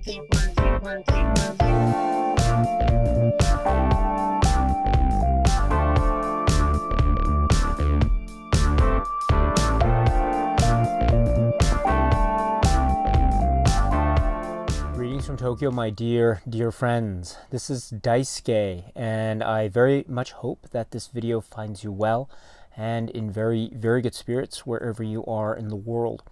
Greetings from Tokyo, my dear friends. This is Daisuke, and I very much hope that this video finds you well and in very good spirits wherever you are in the world.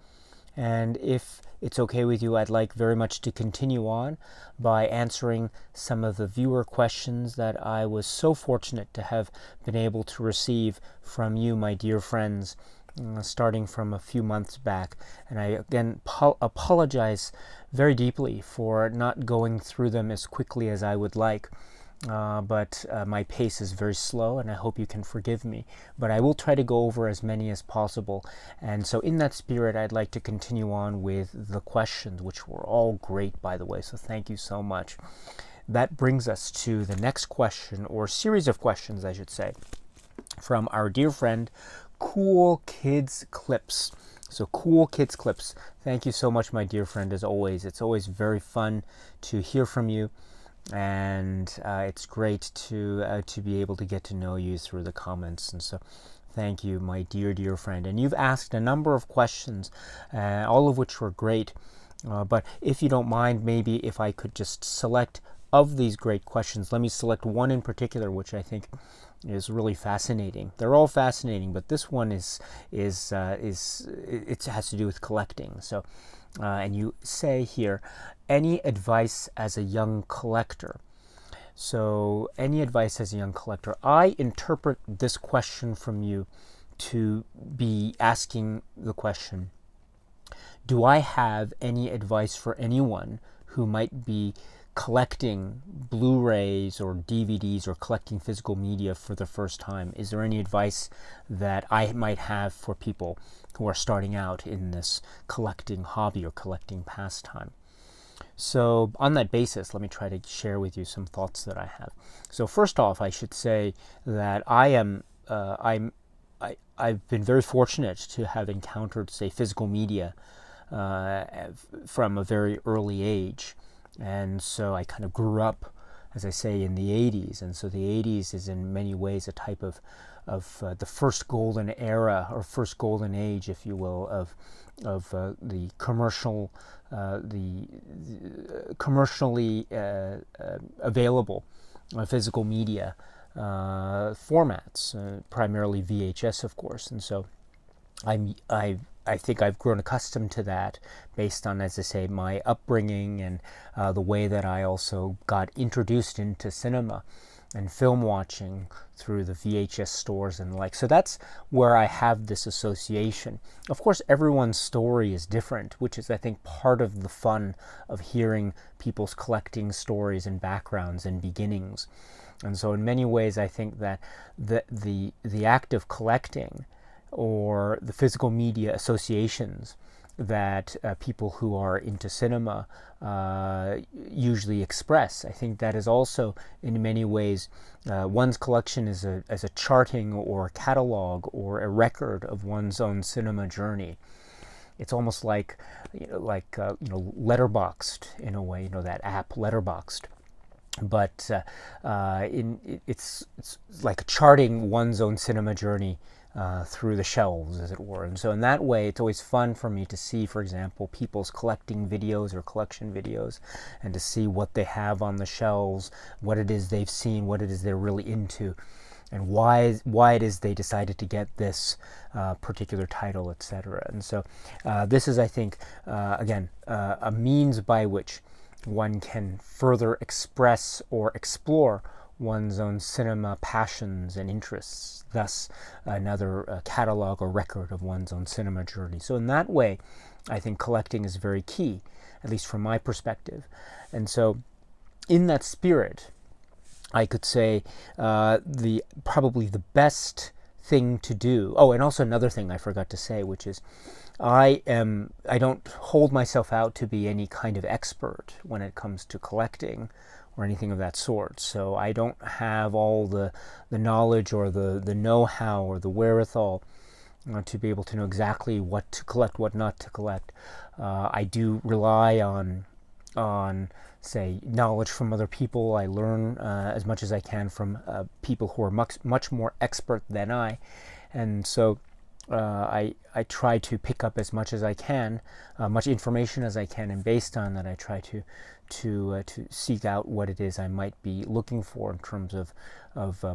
And if it's okay with you, I'd like very much to continue on by answering some of the viewer questions that I was so fortunate to have been able to receive from you, my dear friends, starting from a few months back. And I again apologize very deeply for not going through them as quickly as I would like. But my pace is very slow, and I hope you can forgive me. But I will try to go over as many as possible. And so in that spirit, I'd like to continue on with the questions, which were all great, by the way. So thank you so much. That brings us to the next question, or series of questions, I should say, from our dear friend, Cool Kidz Clips. So Cool Kidz Clips, thank you so much, my dear friend, as always. It's always very fun to hear from you. And it's great to be able to get to know you through the comments, and so thank you, my dear friend. And you've asked a number of questions, all of which were great, but if you don't mind, maybe if I could just select of these great questions, let me select one in particular which I think is really fascinating. They're all fascinating, but this one it has to do with collecting. So and you say here, any advice as a young collector? So any advice as a young collector? I interpret this question from you to be asking the question, do I have any advice for anyone who might be collecting Blu-rays or DVDs or collecting physical media for the first time? Is there any advice that I might have for people who are starting out in this collecting hobby or collecting pastime? So on that basis, let me try to share with you some thoughts that I have. So first off, I should say that I've been very fortunate to have encountered, say, physical media from a very early age. And so I kind of grew up, as I say, in the 80s. And so the 80s is in many ways a type of the first golden era, or first golden age, if you will, of the commercially available physical media formats, primarily VHS, of course. And so I think I've grown accustomed to that based on, as I say, my upbringing and the way that I also got introduced into cinema and film watching through the VHS stores and the like. So that's where I have this association. Of course, everyone's story is different, which is, I think, part of the fun of hearing people's collecting stories and backgrounds and beginnings. And so in many ways, I think that the act of collecting, or the physical media associations that people who are into cinema usually express, I think that is also in many ways one's collection is as a charting or a catalog or a record of one's own cinema journey. It's almost like Letterboxd in a way, that app Letterboxd. But it's like charting one's own cinema journey through the shelves, as it were. And so in that way, it's always fun for me to see, for example, people's collecting videos or collection videos, and to see what they have on the shelves, what it is they've seen, what it is they're really into, and why it is they decided to get this particular title, etc. And so this is, I think, again, a means by which one can further express or explore one's own cinema passions and interests, thus another catalog or record of one's own cinema journey. So in that way, I think collecting is very key, at least from my perspective. And so in that spirit, I could say probably the best thing to do. Oh, and also another thing I forgot to say, which is I don't hold myself out to be any kind of expert when it comes to collecting or anything of that sort. So I don't have all the knowledge or the know-how or the wherewithal to be able to know exactly what to collect, what not to collect. I do rely on on, say, knowledge from other people. I learn as much as I can from people who are much more expert than I, and so I try to pick up as much as I can, much information as I can, and based on that, I try to seek out what it is I might be looking for in terms of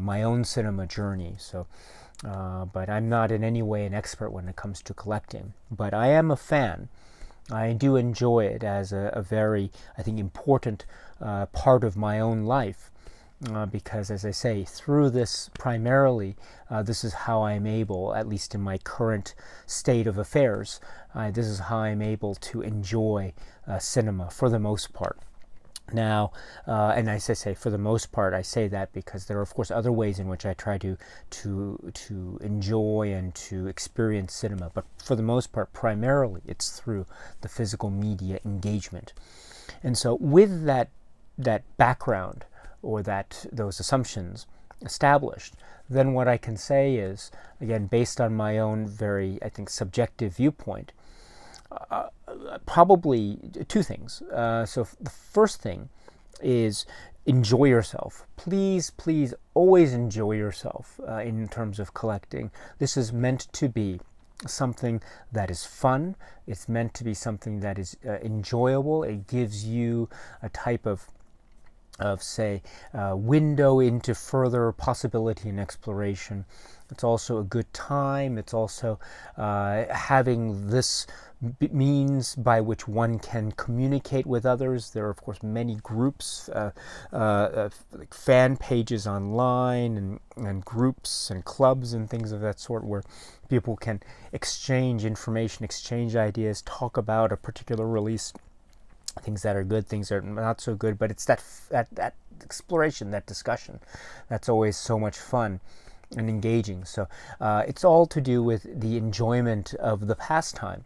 my own cinema journey. So, but I'm not in any way an expert when it comes to collecting. But I am a fan. I do enjoy it as a very, I think, important part of my own life. Because, as I say, through this primarily, this is how I'm able, at least in my current state of affairs, this is how I'm able to enjoy cinema for the most part. Now, and as I say, for the most part, I say that because there are, of course, other ways in which I try to enjoy and to experience cinema. But for the most part, primarily, it's through the physical media engagement. And so, with that background, or those assumptions established, then what I can say is, again, based on my own very, I think, subjective viewpoint, probably two things. So the first thing is enjoy yourself. Please always enjoy yourself in terms of collecting. This is meant to be something that is fun. It's meant to be something that is enjoyable. It gives you a type of say, window into further possibility and exploration. It's also a good time. It's also having this means by which one can communicate with others. There are, of course, many groups, like fan pages online, and groups and clubs and things of that sort, where people can exchange information, exchange ideas, talk about a particular release, things that are good, things that are not so good. But it's that exploration, that discussion, that's always so much fun and engaging. So it's all to do with the enjoyment of the pastime.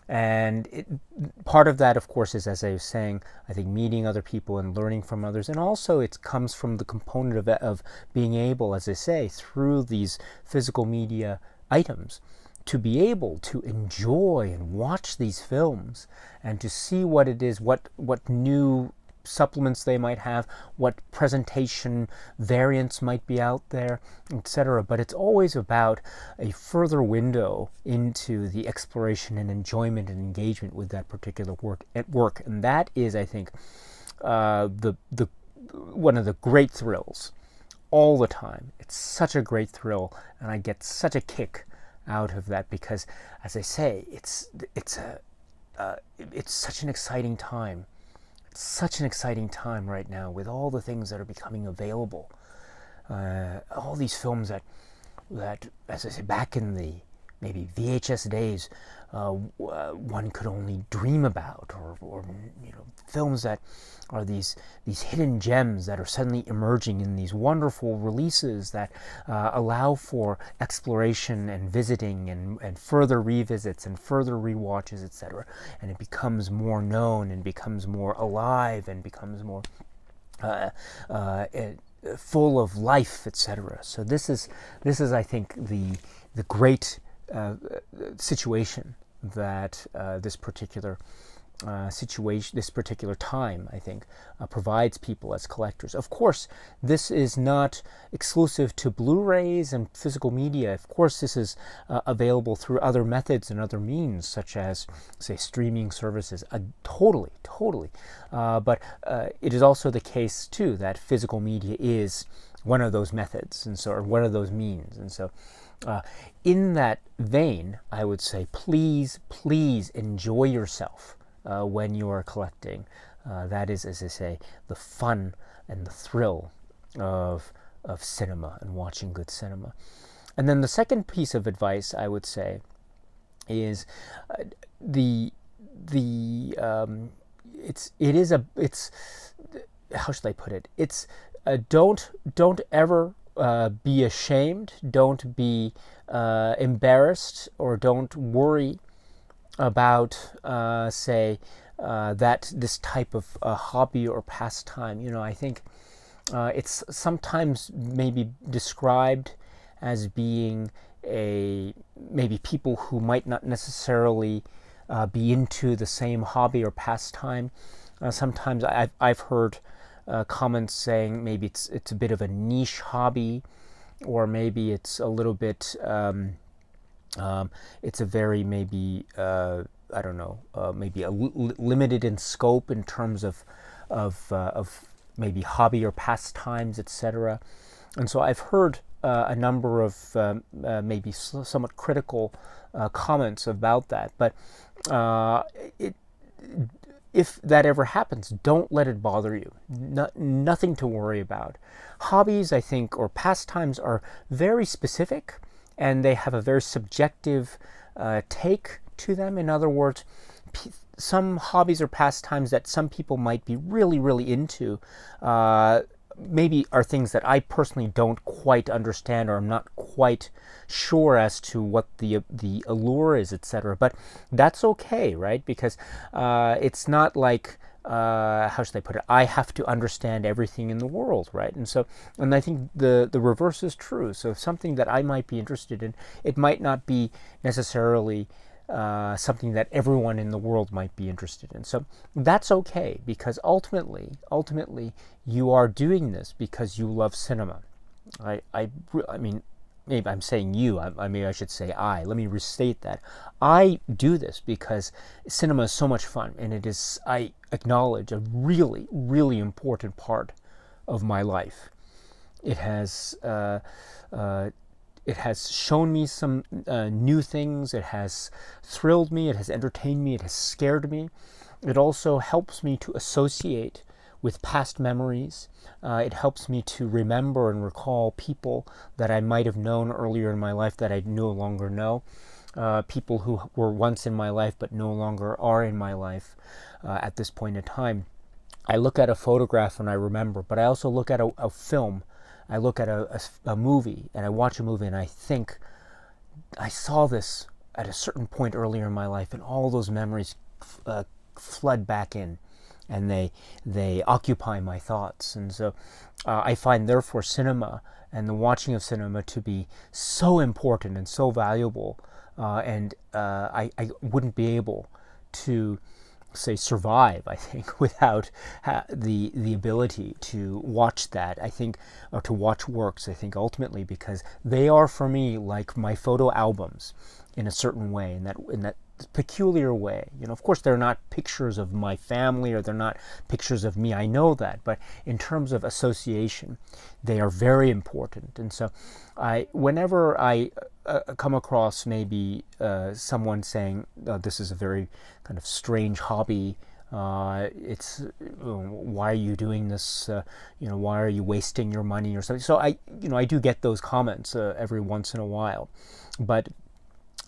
And part of that, of course, is, as I was saying, I think meeting other people and learning from others. And also it comes from the component of being able, as I say, through these physical media items, to be able to enjoy and watch these films and to see what it is, what new supplements they might have, what presentation variants might be out there, etc. But it's always about a further window into the exploration and enjoyment and engagement with that particular work. And that is, I think, the one of the great thrills all the time. It's such a great thrill, and I get such a kick out of that because, as I say, it's such an exciting time. It's such an exciting time right now with all the things that are becoming available. All these films that, as I say, back in the maybe VHS days, one could only dream about, or films that are these hidden gems that are suddenly emerging in these wonderful releases that allow for exploration and visiting and further revisits and further rewatches, etc. And it becomes more known and becomes more alive and becomes more full of life, etc. So this is, I think, the great situation that this particular time, I think, provides people as collectors. Of course, this is not exclusive to Blu-rays and physical media. Of course, this is available through other methods and other means, such as, say, streaming services. Totally. But it is also the case, too, that physical media is one of those methods, and so, or one of those means. And so, in that vein, I would say, please enjoy yourself when you are collecting. That is, as I say, the fun and the thrill of cinema and watching good cinema. And then the second piece of advice I would say is it's how should I put it? It's don't ever be ashamed, don't be embarrassed, or don't worry about, say, that this type of hobby or pastime. I think it's sometimes maybe described as being maybe people who might not necessarily be into the same hobby or pastime. Sometimes I've heard comments saying maybe it's a bit of a niche hobby, or maybe it's a little bit it's a very maybe I don't know, maybe limited in scope in terms of maybe hobby or pastimes, etc. And so I've heard a number of maybe somewhat critical comments about that. But if that ever happens, don't let it bother you. Nothing to worry about. Hobbies, I think, or pastimes are very specific, and they have a very subjective take to them. In other words, some hobbies or pastimes that some people might be really, really into maybe are things that I personally don't quite understand, or I'm not quite sure as to what the allure is, etc. But that's okay, right? Because it's not like how should I put it? I have to understand everything in the world, right? And I think the reverse is true. So something that I might be interested in, it might not be necessarily something that everyone in the world might be interested in. So that's okay, because ultimately, you are doing this because you love cinema. I mean, maybe I'm saying you. Maybe I should say I. Let me restate that. I do this because cinema is so much fun, and it is, I acknowledge, a really, really important part of my life. It has shown me some new things. It has thrilled me. It has entertained me. It has scared me. It also helps me to associate with past memories. It helps me to remember and recall people that I might have known earlier in my life that I no longer know. People who were once in my life but no longer are in my life at this point in time. I look at a photograph and I remember, but I also look at a film. I look at a movie, and I watch a movie, and I think, I saw this at a certain point earlier in my life, and all those memories flood back in, and they occupy my thoughts. And so I find, therefore, cinema and the watching of cinema to be so important and so valuable, and I wouldn't be able to, say, survive, I think, without the ability to watch that, I think, or to watch works, I think, ultimately, because they are, for me, like my photo albums in a certain way, in that peculiar way. You know, of course, they're not pictures of my family, or they're not pictures of me, I know that, but in terms of association, they are very important. And so whenever I come across maybe someone saying, this is a very kind of strange hobby, it's why are you doing this, why are you wasting your money, or something. So I do get those comments every once in a while. But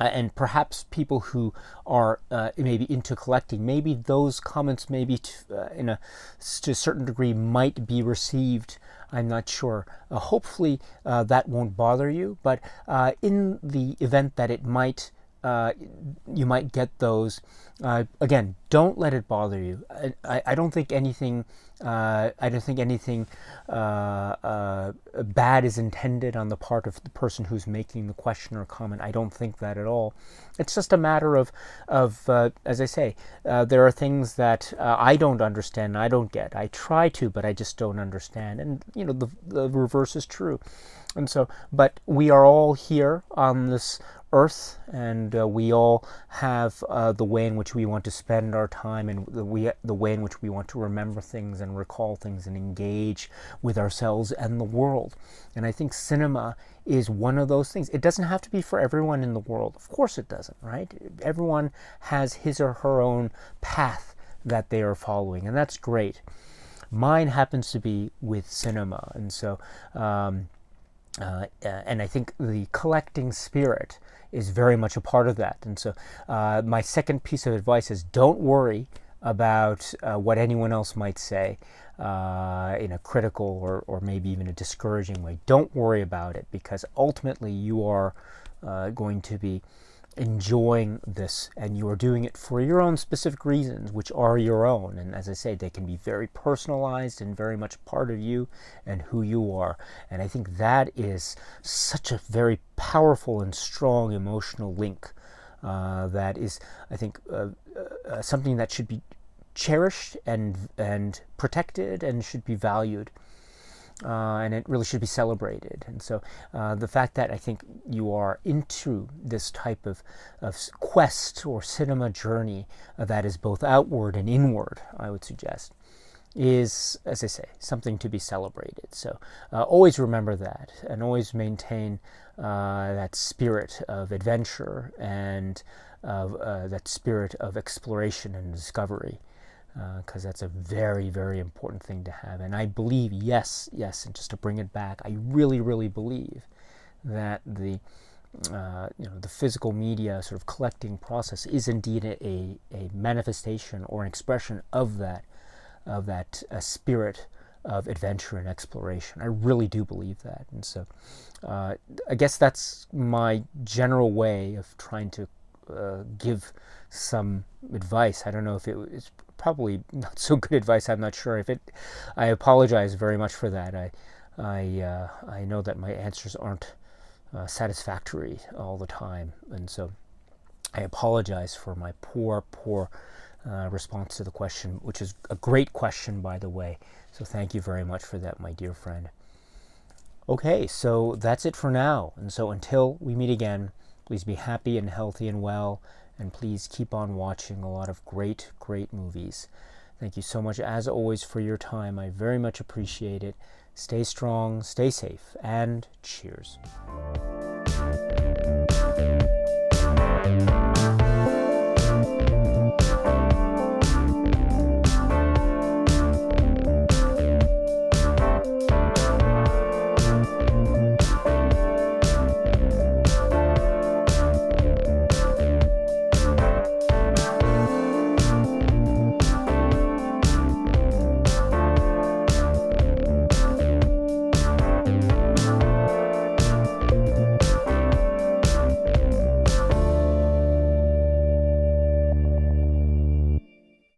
and perhaps people who are maybe into collecting, maybe those comments, maybe to a certain degree, might be received. I'm not sure. Hopefully that won't bother you, but in the event that it might, you might get those. Again, don't let it bother you. I don't think anything. I don't think anything bad is intended on the part of the person who's making the question or comment. I don't think that at all. It's just a matter of as I say, there are things that I don't understand, I don't get. I try to, but I just don't understand. And the reverse is true. And so, but we are all here on this earth, and we all have the way in which we want to spend our time, and the way in which we want to remember things and recall things and engage with ourselves and the world. And I think cinema is one of those things. It doesn't have to be for everyone in the world. Of course it doesn't, right? Everyone has his or her own path that they are following, and that's great. Mine happens to be with cinema, and so and I think the collecting spirit is very much a part of that. And so my second piece of advice is, don't worry about what anyone else might say in a critical or maybe even a discouraging way. Don't worry about it, because ultimately you are going to be enjoying this, and you are doing it for your own specific reasons, which are your own. And as I say, they can be very personalized and very much part of you and who you are. And I think that is such a very powerful and strong emotional link that is, I think, something that should be cherished and protected and should be valued. And it really should be celebrated. And so the fact that I think you are into this type of quest or cinema journey that is both outward and inward, I would suggest, is, as I say, something to be celebrated. So always remember that, and always maintain that spirit of adventure and that spirit of exploration and discovery, because that's a very, very important thing to have. And I believe, yes, and just to bring it back, I really, really believe that the the physical media sort of collecting process is indeed a manifestation or an expression of that spirit of adventure and exploration. I really do believe that. And so I guess that's my general way of trying to give some advice. I don't know if it's probably not so good advice. I'm not sure if it. I apologize very much for that. I know that my answers aren't satisfactory all the time, and so I apologize for my poor response to the question, which is a great question, by the way. So thank you very much for that, my dear friend. Okay, so that's it for now. And so until we meet again, please be happy and healthy and well, and please keep on watching a lot of great movies. Thank you so much, as always, for your time. I very much appreciate it. Stay strong, stay safe, and cheers.